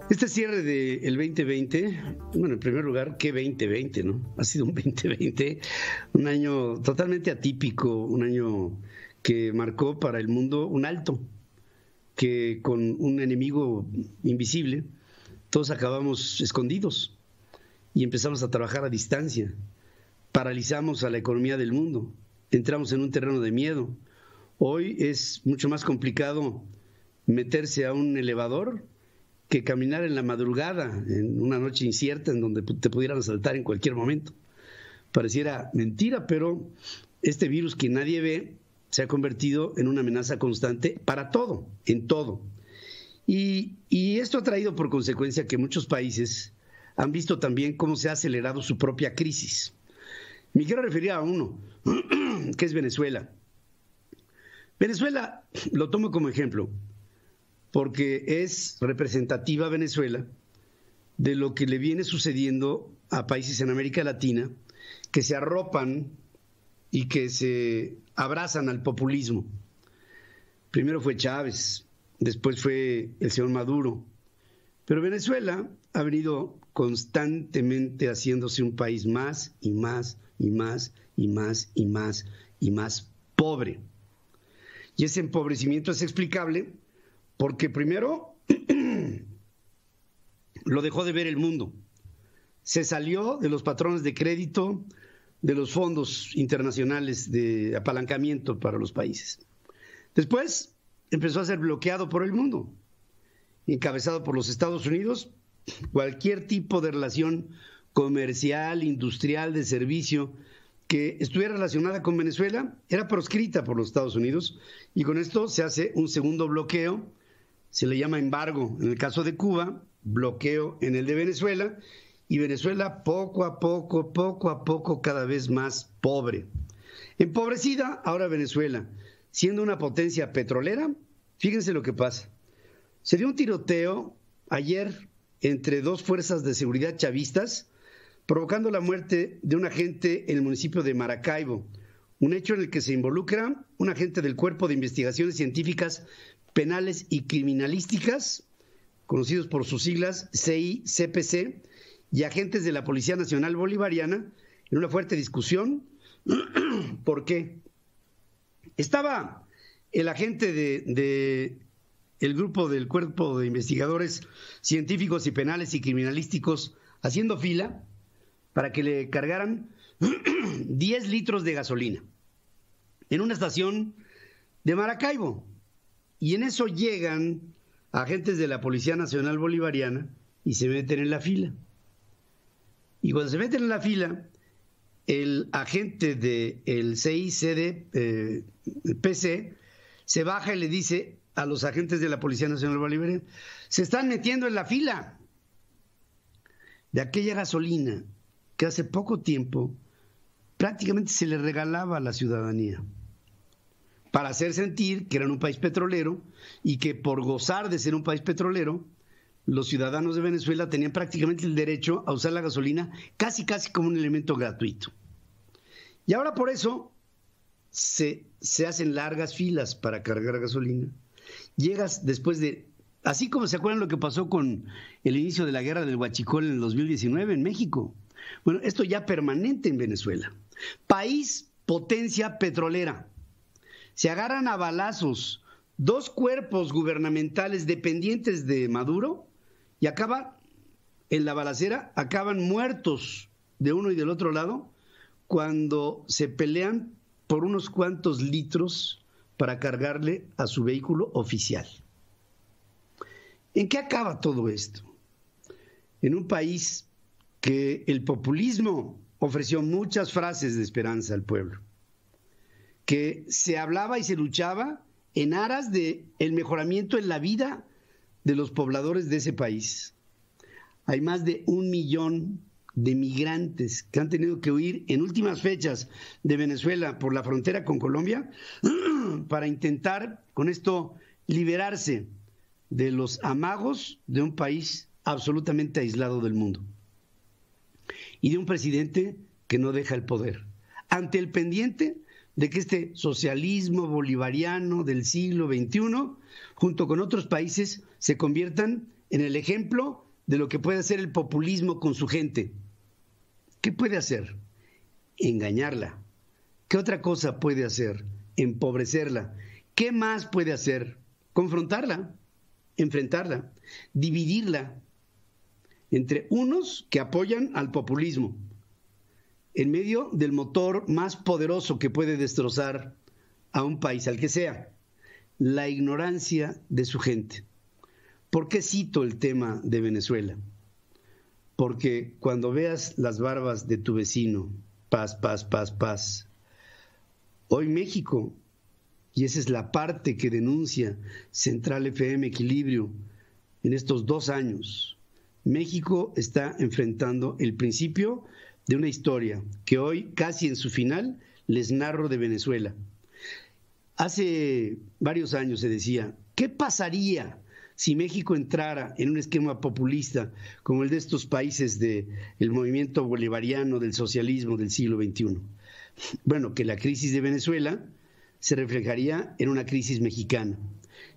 Este cierre del 2020, bueno, en primer lugar, ¿qué 2020, no? Ha sido un 2020, un año totalmente atípico, un año que marcó para el mundo un alto, que con un enemigo invisible, todos acabamos escondidos y empezamos a trabajar a distancia. Paralizamos a la economía del mundo, entramos en un terreno de miedo. Hoy es mucho más complicado meterse a un elevador que caminar en la madrugada, en una noche incierta en donde te pudieran asaltar en cualquier momento. Pareciera mentira, pero este virus que nadie ve se ha convertido en una amenaza constante para todo, en todo. Y esto ha traído por consecuencia que muchos países han visto también cómo se ha acelerado su propia crisis. Me quiero referir a uno, que es Venezuela. Venezuela lo tomo como ejemplo, porque es representativa Venezuela de lo que le viene sucediendo a países en América Latina que se arropan y que se abrazan al populismo. Primero fue Chávez, después fue el señor Maduro, pero Venezuela ha venido constantemente haciéndose un país más y más y más y más y más y más pobre. Y ese empobrecimiento es explicable porque primero lo dejó de ver el mundo. Se salió de los patrones de crédito, de los fondos internacionales de apalancamiento para los países. Después empezó a ser bloqueado por el mundo, encabezado por los Estados Unidos. Cualquier tipo de relación comercial, industrial, de servicio que estuviera relacionada con Venezuela era proscrita por los Estados Unidos, y con esto se hace un segundo bloqueo. Se le llama embargo en el caso de Cuba, bloqueo en el de Venezuela, y Venezuela poco a poco, cada vez más pobre. Empobrecida ahora Venezuela, siendo una potencia petrolera. Fíjense lo que pasa. Se dio un tiroteo ayer entre dos fuerzas de seguridad chavistas, provocando la muerte de un agente en el municipio de Maracaibo, un hecho en el que se involucra un agente del Cuerpo de Investigaciones Científicas Penales y Criminalísticas, conocidos por sus siglas CI-CPC, y agentes de la Policía Nacional Bolivariana, en una fuerte discusión. ¿Por qué? Estaba el agente el grupo del Cuerpo de Investigadores Científicos y Penales y Criminalísticos haciendo fila para que le cargaran 10 litros de gasolina en una estación de Maracaibo. Y en eso llegan agentes de la Policía Nacional Bolivariana y se meten en la fila. Y cuando se meten en la fila, el agente del CICD-PC se baja y le dice a los agentes de la Policía Nacional Bolivariana: se están metiendo en la fila de aquella gasolina que hace poco tiempo prácticamente se le regalaba a la ciudadanía, para hacer sentir que eran un país petrolero, y que por gozar de ser un país petrolero, los ciudadanos de Venezuela tenían prácticamente el derecho a usar la gasolina casi como un elemento gratuito. Y ahora por eso se hacen largas filas para cargar gasolina. Llegas después de, así como se acuerdan lo que pasó con el inicio de la guerra del Huachicol en el 2019 en México. Bueno, esto ya permanente en Venezuela. País potencia petrolera. Se agarran a balazos dos cuerpos gubernamentales dependientes de Maduro y acaban en la balacera, acaban muertos de uno y del otro lado cuando se pelean por unos cuantos litros para cargarle a su vehículo oficial. ¿En qué acaba todo esto? En un país que el populismo ofreció muchas frases de esperanza al pueblo, que se hablaba y se luchaba en aras de el mejoramiento en la vida de los pobladores de ese país. Hay más de 1 millón de migrantes que han tenido que huir en últimas fechas de Venezuela por la frontera con Colombia para intentar con esto liberarse de los amagos de un país absolutamente aislado del mundo y de un presidente que no deja el poder, ante el pendiente de que este socialismo bolivariano del siglo XXI, junto con otros países, se conviertan en el ejemplo de lo que puede hacer el populismo con su gente. ¿Qué puede hacer? Engañarla. ¿Qué otra cosa puede hacer? Empobrecerla. ¿Qué más puede hacer? Confrontarla, enfrentarla, dividirla entre unos que apoyan al populismo, en medio del motor más poderoso que puede destrozar a un país, al que sea, la ignorancia de su gente. ¿Por qué cito el tema de Venezuela? Porque cuando veas las barbas de tu vecino, paz, paz, paz, paz. Hoy México, y esa es la parte que denuncia Central FM Equilibrio en estos 2 años, México está enfrentando el principio de una historia que hoy, casi en su final, les narro de Venezuela. Hace varios años se decía, ¿qué pasaría si México entrara en un esquema populista como el de estos países del movimiento bolivariano, del socialismo del siglo XXI? Bueno, que la crisis de Venezuela se reflejaría en una crisis mexicana.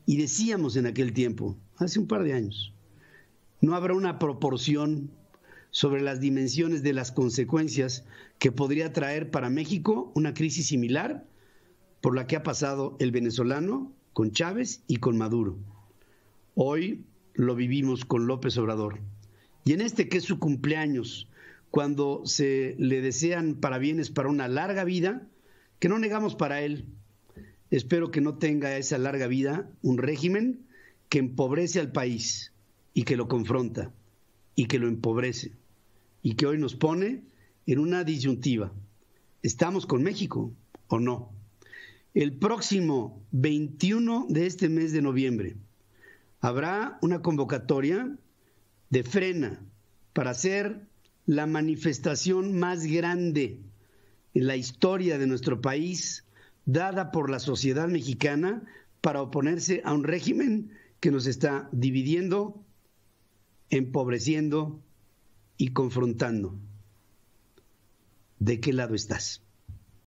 Y decíamos en aquel tiempo, hace un par de años, no habrá una proporción sobre las dimensiones de las consecuencias que podría traer para México una crisis similar por la que ha pasado el venezolano con Chávez y con Maduro. Hoy lo vivimos con López Obrador. Y en este que es su cumpleaños, cuando se le desean parabienes para una larga vida, que no negamos para él, espero que no tenga esa larga vida un régimen que empobrece al país y que lo confronta y que lo empobrece y que hoy nos pone en una disyuntiva. ¿Estamos con México o no? El próximo 21 de este mes de noviembre habrá una convocatoria de Frena para hacer la manifestación más grande en la historia de nuestro país, dada por la sociedad mexicana para oponerse a un régimen que nos está dividiendo, empobreciendo y confrontando. ¿De qué lado estás?